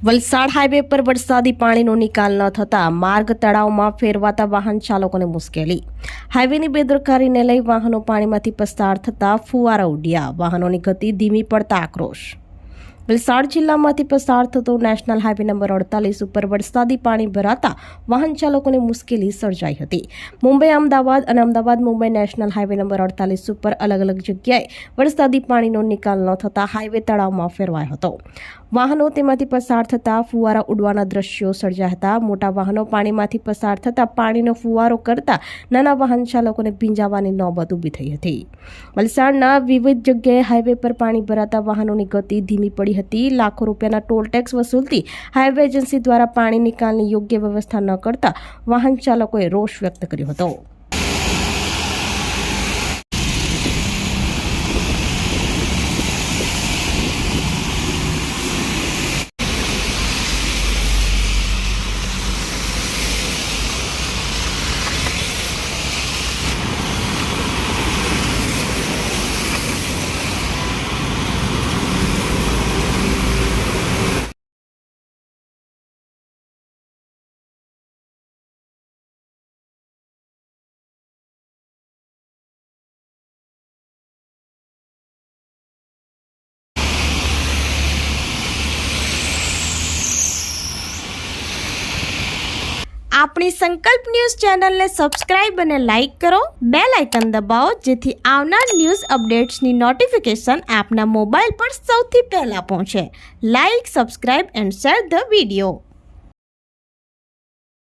Valsad highway પર વરસાદી પાણીનો નિકાલ ન થતા માર્ગ તળાવમાં ફેરવાતા વાહન ચાલકોને મુશ્કેલી। હાઈવેની બેદરકારીને લઈ વાહનો પાણીમાંથી પસાર થતા ફુવારા ઉડ્યા, વાહનોની ગતિ ધીમી પડતા આક્રોશ। વલસાડ જિલ્લામાંથી પસાર થતો નેશનલ હાઈવે નંબર 48 ઉપર વરસાદી પાણી ભરાતા વાહન ચાલકોને મુશ્કેલી સર્જાઈ હતી। મુંબઈ અમદાવાદ અને Ahmedabad Mumbai national highway number 48 ઉપર અલગ અલગ જગ્યાએ વરસાદી પાણીનો નિકાલ ન થતા હાઈવે તળાવમાં ફેરવાયો હતો। વાહનો તેમાંથી પસાર થતા ફુવારા ઉડવાના દ્રશ્યો સર્જાયા હતા। મોટા વાહનો પાણીમાંથી પસાર થતા પાણીનો ફુવારો કરતા નાના વાહન ચાલકોને ભીંજાવાની નોબત ઊભી થઈ હતી। વલસાડના વિવિધ જગ્યાએ હાઈવે પર પાણી ભરાતા વાહનોની ગતિ ધીમી પડી હતી। લાખો રૂપિયાના ટોલ ટેક્સ વસૂલતી હાઈવે એજન્સી દ્વારા પાણી નિકાલની યોગ્ય વ્યવસ્થા ન કરતા વાહન ચાલકોએ રોષ વ્યક્ત કર્યો હતો। આપણી સંકલ્પ ન્યૂઝ ચેનલને સબસ્ક્રાઇબ અને લાઇક કરો, બેલ આઇકન દબાવો જેથી આવનાર ન્યૂઝ અપડેટ્સની નોટિફિકેશન આપના મોબાઈલ પર સૌથી પહેલા પહોંચે। Like, subscribe and share the video.